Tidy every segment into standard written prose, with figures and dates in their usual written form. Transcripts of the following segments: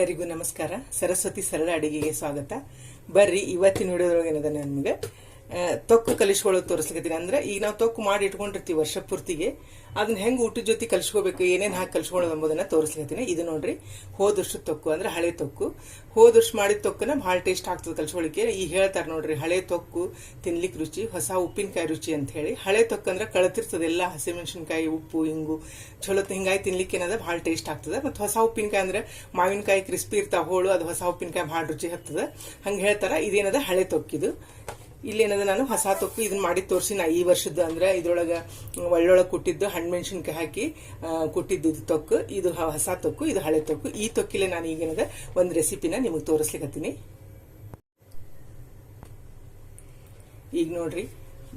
ಎಲ್ಲರಿಗೂ ನಮಸ್ಕಾರ. ಸರಸ್ವತಿ ಸರಳ ಅಡಿಗೆಗೆ ಸ್ವಾಗತ. ಬರ್ರಿ ಇವತ್ತಿನ ವಿಡಿಯೋದೊಳಗೆ ಏನದ ನಿಮ್ಗೆ ತೊಕ್ಕು ಕಲಿಸ್ಕೊಳ್ಳೋದು ತೋರಿಸ್ಲಿಕ್ಕತ್ತೀನಿ. ಅಂದ್ರೆ ಈಗ ನಾವು ತೊಕ್ಕು ಮಾಡಿ ಇಟ್ಕೊಂಡಿರ್ತೀವಿ ವರ್ಷ ಪೂರ್ತಿಗೆ, ಅದನ್ನ ಹೆಂಗ್ ಊಟದ ಜೊತೆ ಕಲಿಸ್ಕೋಬೇಕು, ಏನೇನು ಹಾಕಿ ಕಲಿಸ್ಕೊಳ್ಳೋದು ಎಂಬುದನ್ನ ತೋರಿಸ್ಲಿಕ್ಕತ್ತೀನಿ. ಇದು ನೋಡ್ರಿ ಹೋದ ವರ್ಷದ ತೊಕ್ಕು, ಅಂದ್ರೆ ಹಳೆ ತೊಕ್ಕು. ಹೋದ ವರ್ಷ ಮಾಡಿದ ತೊಕ್ಕನ ಭಾಳ ಟೇಸ್ಟ್ ಆಗ್ತದೆ ಕಲಿಸ್ಕೊಳ್ಳಿಕ್ಕೆ. ಈಗ ಹೇಳ್ತಾರೆ ನೋಡ್ರಿ, ಹಳೆ ತೊಕ್ಕು ತಿನ್ಲಿಕ್ಕೆ ರುಚಿ, ಹೊಸ ಉಪ್ಪಿನಕಾಯಿ ರುಚಿ ಅಂತ ಹೇಳಿ. ಹಳೆ ತೊಕ್ಕು ಅಂದ್ರೆ ಕಳತಿರ್ತದೆ ಎಲ್ಲ, ಹಸಿಮೆಣಸಿನ್ಕಾಯಿ, ಉಪ್ಪು, ಹಿಂಗು ಚಲೋ, ಹಿಂಗಾಗಿ ತಿನ್ಲಿಕ್ಕೆ ಏನದ ಭಾಳ ಟೇಸ್ಟ್ ಆಗ್ತದೆ. ಮತ್ತು ಹೊಸ ಉಪ್ಪಿನಕಾಯಿ ಅಂದ್ರೆ ಮಾವಿನಕಾಯಿ ಕ್ರಿಸ್ಪಿ ಇರ್ತಾವ ಹೋಳು, ಅದು ಹೊಸ ಉಪ್ಪಿನಕಾಯಿ ಭಾಳ ರುಚಿ ಹತ್ತದ, ಹಂಗೆ ಹೇಳ್ತಾರ. ಇದೇನದ ಹಳೆ ತೊಕ್ಕಿದು. ಇಲ್ಲೇನದ ನಾನು ಹೊಸ ತೊಕ್ಕು ಇದನ್ನ ಮಾಡಿ ತೋರಿಸಿ. ನಾ ಈ ವರ್ಷದ್ದು ಅಂದ್ರೆ ಇದ್ರೊಳಗ ಒಳ್ಳೊಳಗೆ ಕುಟ್ಟಿದ್ದು ಹಣ್ಮೆಣ್ಸಿನ್ಕಾಯಿ ಹಾಕಿ ಕುಟ್ಟಿದ್ದು ತೊಕ್ಕು. ಇದು ಹೊಸ ತೊಕ್ಕು, ಇದು ಹಳೆ ತೊಕ್ಕು. ಈ ತೊಕ್ಕಿಲೆ ನಾನು ಈಗೇನದ ಒಂದು ರೆಸಿಪಿನ ನಿಮಗೆ ತೋರಿಸ್ಲಿಕ್ಕತ್ತೀನಿ. ಈಗ ನೋಡ್ರಿ,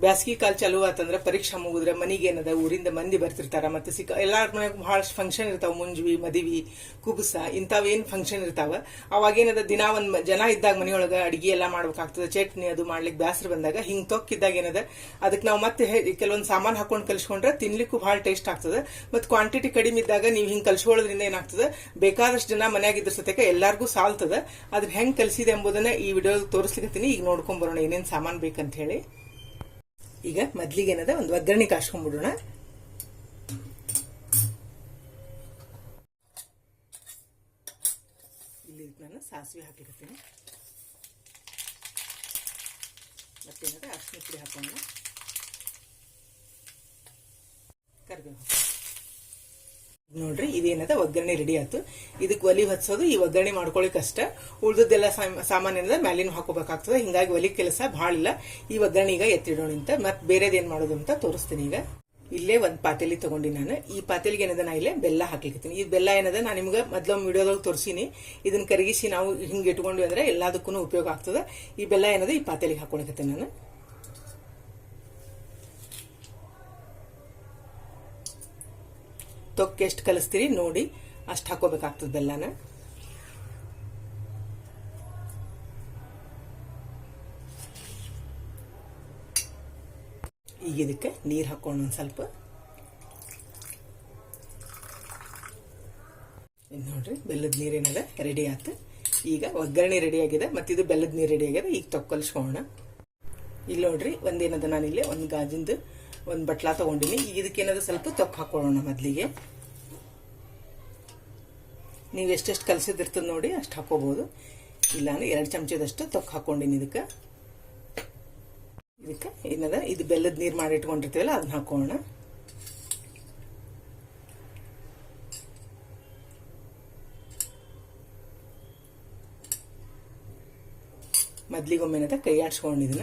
ಬ್ಯಾಸಗಿ ಕಾಲ ಚಾಲು ಆತಂದ್ರ ಪರೀಕ್ಷಾ ಮುಗಿದ್ರೆ ಮನಿಗೆ ಏನದ ಊರಿಂದ ಮಂದಿ ಬರ್ತಿರ್ತಾರ. ಮತ್ತೆ ಎಲ್ಲಾರ ಮನ್ಯಾಗ ಬಹಳಷ್ಟು ಫಂಕ್ಷನ್ ಇರ್ತಾವ, ಮುಂಜ್ವಿ, ಮದಿವಿ, ಕುಬುಸ, ಇಂಥವೇನ್ ಫಂಕ್ಷನ್ ಇರ್ತಾವ. ಅವಾಗೇನದ ದಿನ ಒಂದ್ ಜನ ಇದ್ದಾಗ ಮನೆಯೊಳಗ ಅಡಿಗೆ ಎಲ್ಲಾ ಮಾಡ್ಬೇಕಾಗ್ತದೆ, ಚಟ್ನಿ ಅದು ಮಾಡ್ಲಿಕ್ಕೆ ಬ್ಯಾಸರ ಬಂದಾಗ ಹಿಂಗ್ ತೊಕ್ಕಿದ್ದಾಗ ಏನದ ಅದಕ್ಕೆ ನಾವು ಮತ್ತೆ ಕೆಲವೊಂದು ಸಾಮಾನು ಹಾಕೊಂಡು ಕಲಿಸ್ಕೊಂಡ್ರೆ ತಿನ್ಲಿಕ್ಕೂ ಬಹಳ ಟೇಸ್ಟ್ ಆಗ್ತದೆ. ಮತ್ತೆ ಕ್ವಾಂಟಿಟಿ ಕಡಿಮೆ ಇದ್ದಾಗ ನೀವು ಹಿಂಗ್ ಕಲಿಸ್ಕೊಳ್ಳೋದ್ರಿಂದ ಏನಾಗ್ತದೆ, ಬೇಕಾದಷ್ಟು ಜನ ಮನ್ಯಾಗಿದ್ರ ಸತೇಕ ಎಲ್ಲಾರ್ಗೂ ಸಾಲ್ತದ. ಅದನ್ನ ಹೆಂಗ್ ಕಲಿಸಿದೆ ಎಂಬುದನ್ನ ಈ ವಿಡಿಯೋ ತೋರಿಸ್ಲಿಕ್ಕತ್ತೀನಿ. ಈಗ ನೋಡ್ಕೊಂಡ್ ಬರೋಣ ಏನೇನ್ ಸಾಮಾನು ಬೇಕಂತ ಹೇಳಿ. ಈಗ ಮೊದ್ಲಿಗೆ ಏನದ ಒಂದು ಒಗ್ಗರಣೆ ಕಾಸ್ಕೊಂಡ್ಬಿಡೋಣ. ಇಲ್ಲಿ ನಾನು ಸಾಸಿವೆ ಹಾಕಿರ್ತೀನಿ, ಮತ್ತೇನದ ಅರಿಶಿನ ಪುಡಿ ಹಾಕೋಣ, ಕರಿಬೇವು ನೋಡ್ರಿ. ಇದೇನದ ಒಗ್ಗರಣೆ ರೆಡಿ ಆಯ್ತು. ಇದಕ್ಕೆ ಒಲಿ ಹಚ್ಚೋದು, ಈ ಒಗ್ಗರಣೆ ಮಾಡ್ಕೊಳಿಕ್ ಅಷ್ಟ. ಉಳ್ದದ್ದೆಲ್ಲ ಸಾಮಾನ್ ಏನದ ಮ್ಯಾಲಿನ ಹಾಕೋಬೇಕಾಗ್ತದೆ. ಹಿಂಗಾಗಿ ಒಲಿ ಕೆಲಸ ಭಾಳ ಇಲ್ಲ. ಈ ಒಗ್ಗರಣೆ ಈಗ ಎತ್ತಿಡೋಣ ಅಂತ, ಮತ್ತೆ ಬೇರೆದೇನ್ ಮಾಡೋದು ಅಂತ ತೋರಿಸ್ತೀನಿ. ಈಗ ಇಲ್ಲೇ ಒಂದ್ ಪಾತೇಲಿ ತಗೊಂಡಿ ನಾನು. ಈ ಪಾತೇಲಿಗೆ ಏನದ ನಾ ಇಲ್ಲೇ ಬೆಲ್ಲ ಹಾಕ್ಲಿಕ್ಕತ್ತೀನಿ. ಈ ಬೆಲ್ಲ ಏನದ ನಾನು ನಿಮ್ಗೆ ಮೊದ್ಲೊಮ್ಮೆ ವಿಡಿಯೋದಾಗ ತೋರಿಸಿನಿ. ಇದನ್ನ ಕರಗಿಸಿ ನಾವು ಹಿಂಗೆ ಇಟ್ಕೊಂಡ್ವಿ ಅಂದ್ರೆ ಎಲ್ಲದಕ್ಕೂ ಉಪಯೋಗ ಆಗ್ತದೆ. ಈ ಬೆಲ್ಲ ಏನದ ಈ ಪಾತೇಲಿಗೆ ಹಾಕೊಳಕತ್ತೀನಿ ನಾನು. ತೊಕ್ಕೆ ಎಷ್ಟು ಕಲಿಸ್ತೀರಿ ನೋಡಿ ಅಷ್ಟು ಹಾಕೋಬೇಕಾಗ್ತದೆ ಬೆಲ್ಲನ. ಈಗ ಇದಕ್ಕೆ ನೀರು ಹಾಕೋಣ ಒಂದ್ ಸ್ವಲ್ಪ. ನೋಡ್ರಿ, ಬೆಲ್ಲದ ನೀರೇನದ ರೆಡಿ ಆಯ್ತು. ಈಗ ಒಗ್ಗರಣೆ ರೆಡಿ ಆಗಿದೆ, ಮತ್ತಿದು ಬೆಲ್ಲದ ನೀರು ರೆಡಿ ಆಗಿದೆ. ಈಗ ತೊಕ್ಕ ಕಲಿಸ್ಕೊಳ್ಳೋಣ. ಇಲ್ಲಿ ನೋಡ್ರಿ, ಒಂದೇನದ ನಾನಿಲ್ಲಿ ಒಂದು ಗಾಜಿಂದು ಒಂದು ಬಟ್ಲಾ ತಗೊಂಡಿನಿ. ಈಗ ಇದಕ್ಕೇನದ ಸ್ವಲ್ಪ ತೊಕ್ಕ ಹಾಕೊಳ್ಳೋಣ ಮೊದ್ಲಿಗೆ. ನೀವು ಎಷ್ಟೆಷ್ಟು ಕಲಸಿದಿರ್ತದ ನೋಡಿ ಅಷ್ಟು ಹಾಕೋಬಹುದು. ಇಲ್ಲ ಅಂದ್ರೆ 2 ಚಮಚದಷ್ಟು ತೊಕ್ಕ ಹಾಕೊಂಡಿನಿ. ಇದಕ್ಕೆ ಏನದ ಇದು ಬೆಲ್ಲದ ನೀರು ಮಾಡಿ ಇಟ್ಕೊಂಡಿರ್ತೀವಲ್ಲ ಅದನ್ನ ಹಾಕೋಣ. ಮೊದ್ಲಿಗೊಮ್ಮೆನದ ಕೈ ಆಡ್ಸ್ಕೊಂಡಿದೀನ.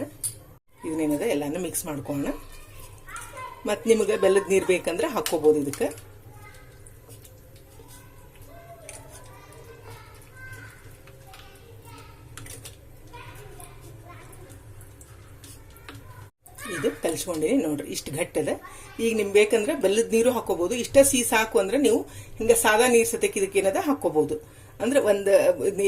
ಇದನ್ನೇನದ ಎಲ್ಲಾನು ಮಿಕ್ಸ್ ಮಾಡ್ಕೋಣ. ಮತ್ ನಿಮಗೆ ಬೆಲ್ಲದ ನೀರು ಬೇಕಂದ್ರೆ ಹಾಕೋಬಹುದು. ಇದಕ್ಕೆ ಇದು ಕಲ್ಸ್ಕೊಂಡಿನಿ ನೋಡ್ರಿ, ಇಷ್ಟು ಗಟ್ಟದ. ಈಗ ನಿಮ್ಗೆ ಬೇಕಂದ್ರೆ ಬೆಲ್ಲದ ನೀರು ಹಾಕೋಬಹುದು. ಇಷ್ಟ ಸಿಹಿ ಸಾಕು ಅಂದ್ರೆ ನೀವು ಹಿಂಗ ಸಾದಾ ನೀರ್ ಸತಕ್ಕೆ ಇದಕ್ಕೇನದ ಹಾಕೋಬಹುದು. ಅಂದ್ರೆ ಒಂದ್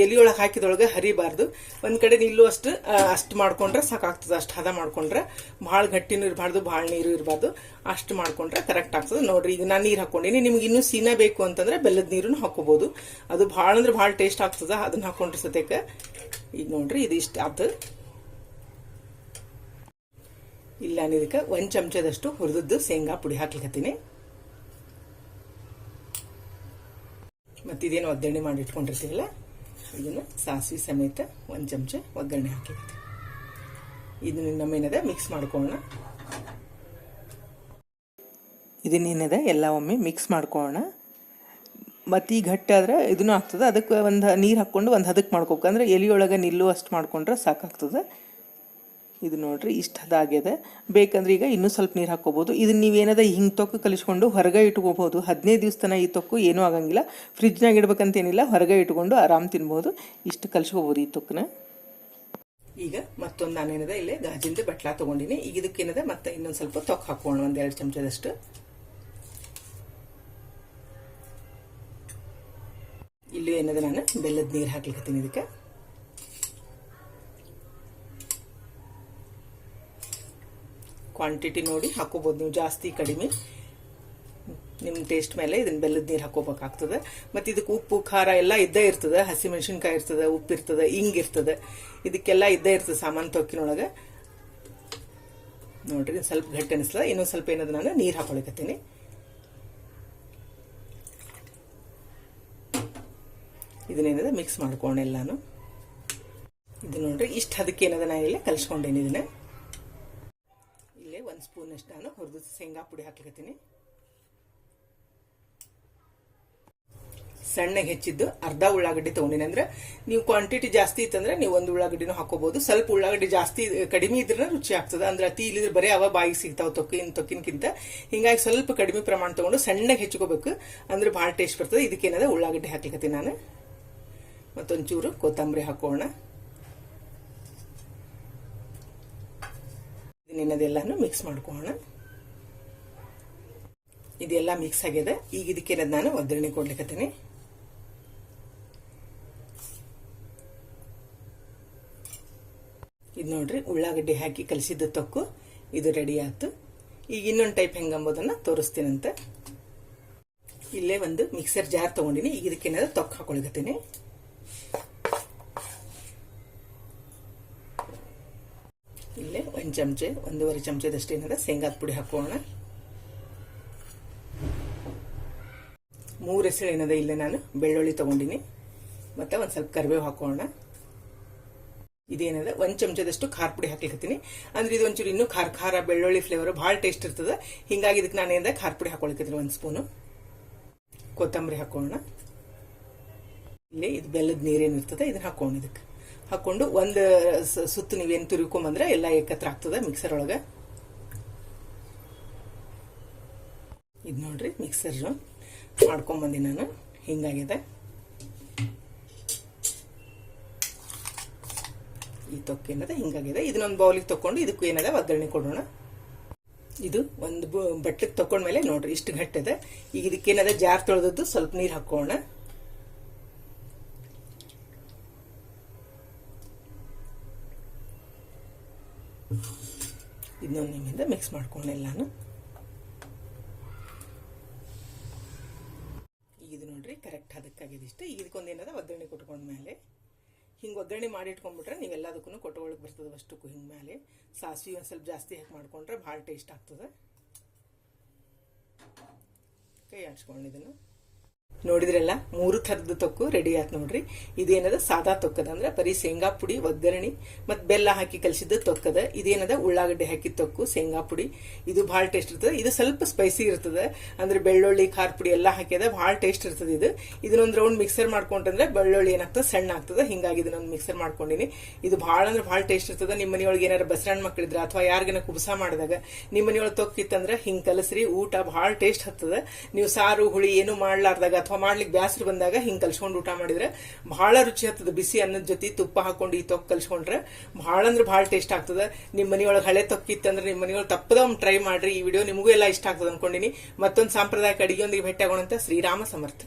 ಎಲಿಯೊಳಗೆ ಹಾಕಿದೊಳಗೆ ಹರಿಬಾರ್ದು. ಒಂದ್ ಕಡೆ ನಿಲ್ಲು ಅಷ್ಟು ಮಾಡ್ಕೊಂಡ್ರೆ ಸಾಕಾಗ್ತದೆ. ಅಷ್ಟು ಹದ ಮಾಡ್ಕೊಂಡ್ರೆ ಭಾಳ ಗಟ್ಟಿನೂ ಇರಬಾರ್ದು, ಭಾಳ ನೀರು ಇರಬಾರ್ದು. ಅಷ್ಟು ಮಾಡ್ಕೊಂಡ್ರೆ ಕರೆಕ್ಟ್ ಆಗ್ತದೆ. ನೋಡ್ರಿ, ಈಗ ನಾನು ನೀರು ಹಾಕೊಂಡಿನಿ. ನಿಮ್ಗೆ ಇನ್ನೂ ಸೀನಾ ಬೇಕು ಅಂತಂದ್ರೆ ಬೆಲ್ಲದ ನೀರನ್ನು ಹಾಕೋಬಹುದು. ಅದು ಭಾಳ ಅಂದ್ರೆ ಭಾಳ ಟೇಸ್ಟ್ ಆಗ್ತದ ಅದನ್ನ ಹಾಕೊಂಡ್ರೆ ಸತೇಕ. ಈಗ ನೋಡ್ರಿ, ಇದು ಇಷ್ಟ ಆತು. ಇಲ್ಲ ಇದಕ್ಕೆ 1 ಚಮಚದಷ್ಟು ಹುರಿದದ್ದು ಶೇಂಗಾ ಪುಡಿ ಹಾಕ್ಲಿಕ್ಕತ್ತೀನಿ. ಮತ್ತಿದೇನು ಒಗ್ಗರಣೆ ಮಾಡಿ ಇಟ್ಕೊಂಡಿರ್ತೀವಲ್ಲ ಇದನ್ನ ಸಾಸಿವೆ ಸಮೇತ 1 ಚಮಚ ಒಗ್ಗರಣೆ ಹಾಕ್ಲಿಕ್ಕತ್ತೀನಿ. ಇದನ್ನ ನಮ್ಮೇನದ ಮಿಕ್ಸ್ ಮಾಡ್ಕೊಳ್ಳೋಣ. ಇದನ್ನೇನದ ಎಲ್ಲ ಒಮ್ಮೆ ಮಿಕ್ಸ್ ಮಾಡ್ಕೊಳ್ಳೋಣ. ಮತ್ತು ಈ ಗಟ್ಟಾದ್ರೆ ಇದನ್ನು ಆಗ್ತದೆ. ಅದಕ್ಕೆ ಒಂದು ನೀರು ಹಾಕ್ಕೊಂಡು ಒಂದು ಹದಕ್ಕೆ ಮಾಡ್ಕೋಬೇಕು. ಅಂದ್ರೆ ಎಲಿಯೊಳಗೆ ನಿಲ್ಲು ಅಷ್ಟು ಮಾಡ್ಕೊಂಡ್ರೆ ಸಾಕಾಗ್ತದೆ. ಇದು ನೋಡ್ರಿ, ಇಷ್ಟ ಹದಾಗ್ಯದ. ಬೇಕಂದ್ರೆ ಈಗ ಇನ್ನೂ ಸ್ವಲ್ಪ ನೀರು ಹಾಕೋಬಹುದು. ಇದನ್ನ ನೀವೇನದ ಹಿಂಗೆ ತೊಕ್ಕು ಕಲಿಸ್ಕೊಂಡು ಹೊರಗೆ ಇಟ್ಕೋಬಹುದು. 15 ದಿವಸ ತನಕ ಈ ತೊಕ್ಕು ಏನೂ ಆಗಂಗಿಲ್ಲ. ಫ್ರಿಜ್ನಾಗ ಇಡ್ಬೇಕಂತೇನಿಲ್ಲ, ಹೊರಗೆ ಇಟ್ಕೊಂಡು ಆರಾಮ್ ತಿನ್ಬಹುದು. ಇಷ್ಟು ಕಲಿಸ್ಕೋಬಹುದು ಈ ತೊಕ್ಕನ. ಈಗ ಮತ್ತೊಂದು ನಾನೇನದ ಇಲ್ಲೇ ಗಾಜಿಂದ ಬಟ್ಲಾ ತಗೊಂಡಿನಿ. ಈಗ ಇದಕ್ಕೇನದ ಮತ್ತೆ ಇನ್ನೊಂದು ಸ್ವಲ್ಪ ತೊಕ್ಕು ಹಾಕೋಣ, 1-2 ಚಮಚದಷ್ಟು. ಇಲ್ಲಿ ಏನದ ನಾನು ಬೆಲ್ಲದ ನೀರು ಹಾಕ್ಲಿಕ್ಕತ್ತೀನಿ. ಇದಕ್ಕೆ ಕ್ವಾಂಟಿಟಿ ನೋಡಿ ಹಾಕೋಬಹುದು ನೀವು, ಜಾಸ್ತಿ ಕಡಿಮೆ. ನಿಮ್ಮ ಟೇಸ್ಟ್ ಮೇಲೆ ಇದನ್ನ ಬೆಲ್ಲದ ನೀರು ಹಾಕೋಬೇಕಾಗ್ತದೆ. ಮತ್ತು ಇದಕ್ಕೆ ಉಪ್ಪು ಖಾರ ಎಲ್ಲ ಇದ್ದೇ ಇರ್ತದೆ. ಹಸಿಮೆಣಸಿನ್ಕಾಯಿ ಇರ್ತದೆ, ಉಪ್ಪು ಇರ್ತದೆ, ಇಂಗ್ ಇರ್ತದೆ, ಇದಕ್ಕೆಲ್ಲ ಇದ್ದೇ ಇರ್ತದೆ ಸಾಮಾನು ತೊಕ್ಕಿನೊಳಗೆ. ನೋಡ್ರಿ ಸ್ವಲ್ಪ ಗಟ್ಟಿ ಅನಿಸ್ತದೆ. ಇನ್ನೊಂದು ಸ್ವಲ್ಪ ಏನದ ನಾನು ನೀರು ಹಾಕೊಳಕತ್ತೀನಿ. ಇದನ್ನೇನದ ಮಿಕ್ಸ್ ಮಾಡ್ಕೊಂಡು ಎಲ್ಲಾನು ಇದು ನೋಡ್ರಿ ಇಷ್ಟು ಅದಕ್ಕೆ ಏನದ ನಾನು ಇಲ್ಲೇ ಕಲಿಸ್ಕೊಂಡೇನಿ. ಇದನ್ನ ಇಲ್ಲೇ 1 ಸ್ಪೂನ್ ಅಷ್ಟು ನಾನು ಹುರಿದು ಶೇಂಗಾ ಪುಡಿ ಹಾಕ್ಲಿಕತ್ತೀನಿ. ಸಣ್ಣಗೆ ಹೆಚ್ಚಿದ್ದು ಅರ್ಧ ಉಳ್ಳಾಗಡ್ಡಿ ತಗೊಂಡಿನಿ. ಅಂದ್ರೆ ನೀವು ಕ್ವಾಂಟಿಟಿ ಜಾಸ್ತಿ ಇತ್ತಂದ್ರೆ ನೀವು 1 ಉಳ್ಳಾಗಡ್ಡಿನೂ ಹಾಕೋಬಹುದು. ಸ್ವಲ್ಪ ಉಳ್ಳಾಗಡ್ಡಿ ಜಾಸ್ತಿ ಕಡಿಮೆ ಇದ್ರೆ ರುಚಿ ಆಗ್ತದೆ. ಅಂದ್ರೆ ಅತಿ ಇಲ್ಲಿದ್ರೆ ಬರೀ ಅವ ಬಾಯಿಗೆ ಸಿಗ್ತಾವ ತೊಕ್ಕಿನಕ್ಕಿಂತ. ಹಿಂಗಾಗಿ ಸ್ವಲ್ಪ ಕಡಿಮೆ ಪ್ರಮಾಣ ತಗೊಂಡು ಸಣ್ಣಗೆ ಹೆಚ್ಚಿಕೋಬೇಕು, ಅಂದ್ರೆ ಭಾಳ ಟೇಸ್ಟ್ ಬರ್ತದೆ. ಇದಕ್ಕೇನದ ಉಳ್ಳಾಗಡ್ಡಿ ಹಾಕ್ಲಿಕತ್ತೀನಿ ನಾನು. ಮತ್ತೊಂಚೂರು ಕೊತ್ತಂಬರಿ ಹಾಕೋಣ. ಇದನ್ನೇನದೆಲ್ಲಾನು ಮಿಕ್ಸ್ ಮಾಡ್ಕೋಣ. ಇದೆಲ್ಲ ಮಿಕ್ಸ್ ಆಗ್ಯದ. ಈಗ ಇದಕ್ಕೇನದ ನಾನು ಒಗ್ಗರಣೆ ಕೊಡ್ಲಿಕತ್ತೀನಿ. ಇದು ನೋಡ್ರಿ ಉಳ್ಳಾಗಡ್ಡಿ ಹಾಕಿ ಕಲಿಸಿದ ತೊಕ್ಕು ಇದು ರೆಡಿ ಆಯ್ತು. ಈಗ ಇನ್ನೊಂದು ಟೈಪ್ ಹೆಂಗಂಬೋದನ್ನ ತೋರಿಸ್ತೀನಂತ. ಇಲ್ಲೇ ಒಂದು ಮಿಕ್ಸರ್ ಜಾರ್ ತಗೊಂಡಿನಿ. ಈಗ ಇದಕ್ಕೇನಾದ್ರು ತೊಕ್ಕು ಹಾಕೊಳಕತ್ತೀನಿ. ಇಲ್ಲೇ 1 ಚಮಚೆ 1.5 ಚಮಚದಷ್ಟು ಏನದ ಶೇಂಗಾದ ಪುಡಿ ಹಾಕೋಣ. 3 ಹೆಸರು ಏನದ ಇಲ್ಲೇ ನಾನು ಬೆಳ್ಳುಳ್ಳಿ ತಗೊಂಡಿನಿ. ಮತ್ತೆ ಒಂದ್ ಸ್ವಲ್ಪ ಕರಿಬೇವು ಹಾಕೋಣ. ಇದೇನದ 1 ಚಮಚದಷ್ಟು ಖಾರ ಪುಡಿ ಹಾಕ್ಲಿಕತ್ತೀನಿ. ಅಂದ್ರೆ ಇದು ಒಂಚೂರು ಇನ್ನೂ ಖಾರ ಬೆಳ್ಳುಳ್ಳಿ ಫ್ಲೇವರ್ ಭಾಳ ಟೇಸ್ಟ್ ಇರ್ತದೆ. ಹಿಂಗಾಗಿ ಇದಕ್ಕೆ ನಾನು ಏನದ ಖಾರ ಪುಡಿ ಹಾಕೊಳಕತ್ತೀನಿ 1 ಸ್ಪೂನು. ಕೊತ್ತಂಬರಿ ಹಾಕೋಣ. ಇಲ್ಲಿ ಇದು ಬೆಲ್ಲದ ನೀರೇನಿರ್ತದೆ ಇದನ್ನ ಹಾಕೋಣ. ಇದಕ್ಕೆ ಹಾಕೊಂಡು ಒಂದು ಸುತ್ತು ನೀವೇನು ತುರಿಕೊಂಬಂದ್ರೆ ಎಲ್ಲ ಏಕತ್ರ ಆಗ್ತದೆ ಮಿಕ್ಸರ್ ಒಳಗೆ. ಇದು ನೋಡ್ರಿ ಮಿಕ್ಸರ್ ಮಾಡ್ಕೊಂಬಂದಿ ನಾನು. ಹಿಂಗಾಗಿದೆ ಈ ತೊಕ್ಕು ಏನದ ಹಿಂಗಾಗಿದೆ. ಇದನ್ನೊಂದು ಬೌಲಿಗೆ ತಕೊಂಡು ಇದಕ್ಕೂ ಏನದ ಒಗ್ಗರಣೆ ಕೊಡೋಣ. ಇದು ಒಂದು ಬಟ್ಟೆಗೆ ತಕೊಂಡ್ಮೇಲೆ ನೋಡ್ರಿ ಇಷ್ಟು ಗಟ್ಟಿದೆ. ಈಗ ಇದಕ್ಕೇನದ ಜಾರ್ ತೊಳೆದದ್ದು ಸ್ವಲ್ಪ ನೀರು ಹಾಕೋಣ. ಇದನ್ನೊಂದು ನಿಮ್ಮಿಂದ ಮಿಕ್ಸ್ ಮಾಡ್ಕೊಂಡು ಎಲ್ಲಾನು. ಈಗ ಇದು ನೋಡ್ರಿ ಕರೆಕ್ಟ್ ಅದಕ್ಕಾಗಿದೆ ಇಷ್ಟ. ಈಗ ಇದಕ್ಕೊಂದು ಏನದ ಒಗ್ಗರಣೆ ಕೊಟ್ಕೊಂಡ್ಮೇಲೆ ಹಿಂಗೆ ಒಗ್ಗರಣೆ ಮಾಡಿ ಇಟ್ಕೊಂಡ್ಬಿಟ್ರೆ ನೀವೆಲ್ಲದಕ್ಕೂ ಕೊಟ್ಟೊಳಗೆ ಬರ್ತದೆ. ಅಷ್ಟಕ್ಕೂ ಹಿಂಗೆ ಮೇಲೆ ಸಾಸಿವೆ ಒಂದು ಸ್ವಲ್ಪ ಜಾಸ್ತಿ ಹಾಕಿ ಮಾಡ್ಕೊಂಡ್ರೆ ಭಾಳ ಟೇಸ್ಟ್ ಆಗ್ತದೆ. ಕೈ ಆಡ್ಸ್ಕೊಂಡು ಇದನ್ನು ನೋಡಿದ್ರೆಲ್ಲ 3 ಥರದ ತೊಕ್ಕು ರೆಡಿ ಆಯ್ತು ನೋಡ್ರಿ. ಇದೇನದ ಸಾದಾ ತೊಕ್ಕದ, ಅಂದ್ರೆ ಬರೀ ಶೇಂಗಾ ಪುಡಿ ಒಗ್ಗರಣೆ ಮತ್ತು ಬೆಲ್ಲ ಹಾಕಿ ಕಲಿಸಿದ ತೊಕ್ಕದ. ಇದೇನದ ಉಳ್ಳಾಗಡ್ಡೆ ಹಾಕಿದ ತೊಕ್ಕು ಶೇಂಗಾ ಪುಡಿ. ಇದು ಭಾಳ ಟೇಸ್ಟ್ ಇರ್ತದೆ. ಇದು ಸ್ವಲ್ಪ ಸ್ಪೈಸಿ ಇರ್ತದೆ, ಅಂದ್ರೆ ಬೆಳ್ಳುಳ್ಳಿ ಖಾರ ಪುಡಿ ಎಲ್ಲ ಹಾಕಿದ ಭಾಳ ಟೇಸ್ಟ್ ಇರ್ತದೆ. ಇದನ್ನೊಂದು ರೌಂಡ್ ಮಿಕ್ಸರ್ ಮಾಡ್ಕೊಂಡ್ರೆ ಬೆಳ್ಳುಳ್ಳಿ ಏನಾಗ್ತದೆ ಸಣ್ಣ ಆಗ್ತದೆ. ಹಿಂಗಾಗಿ ಇದನ್ನೊಂದು ಮಿಕ್ಸರ್ ಮಾಡ್ಕೊಂಡಿನಿ. ಇದು ಭಾಳ ಅಂದ್ರೆ ಭಾಳ ಟೇಸ್ಟ್ ಇರ್ತದೆ. ನಿಮ್ಮ ಮನೆಯೊಳಗೆ ಏನಾರು ಬಸರಣ್ಣ ಮಕ್ಕಳಿದ್ರೆ ಅಥವಾ ಯಾರಿಗೇನ ಕುಬಸ ಮಾಡಿದಾಗ ನಿಮ್ಮ ಮನೆಯೊಳಗೆ ತೊಕ್ಕಿತ್ತಂದ್ರೆ ಹಿಂಗೆ ಕಲಸ್ರಿ, ಊಟ ಭಾಳ ಟೇಸ್ಟ್ ಹತ್ತದ. ನೀವು ಸಾರು ಹುಳಿ ಏನು ಮಾಡ್ಲಾರ್ದಾಗ ಅಥವಾ ಮಾಡ್ಲಿಕ್ಕೆ ಬ್ಯಾಸರು ಬಂದಾಗ ಹಿಂಗೆ ಕಲ್ಸ್ಕೊಂಡು ಊಟ ಮಾಡಿದ್ರೆ ಬಹಳ ರುಚಿ ಆಗ್ತದೆ. ಬಿಸಿ ಅನ್ನದ ಜೊತೆ ತುಪ್ಪ ಹಾಕೊಂಡು ಈ ತೊಕ್ಕು ಕಲ್ಸ್ಕೊಂಡ್ರೆ ಬಹಳ ಅಂದ್ರೆ ಬಹಳ ಟೇಸ್ಟ್ ಆಗ್ತದೆ. ನಿಮ್ಮ ಮನೆಯೊಳಗೆ ಹಳೆ ತೊಕ್ಕಿತ್ತಂದ್ರೆ ನಿಮ್ಮ ಮನೆಯೊಳಗೆ ತಪ್ಪದ ಟ್ರೈ ಮಾಡ್ರಿ. ಈ ವಿಡಿಯೋ ನಿಮಗೂ ಎಲ್ಲ ಇಷ್ಟ ಆಗ್ತದೆ ಅನ್ಕೊಂಡಿನಿ. ಮತ್ತೊಂದು ಸಾಂಪ್ರದಾಯಿಕ ಅಡಿಗೆಯೊಂದಿಗೆ ಭೇಟಿಯಾಗೋಣಂತ. ಶ್ರೀರಾಮ ಸಮರ್ಥ.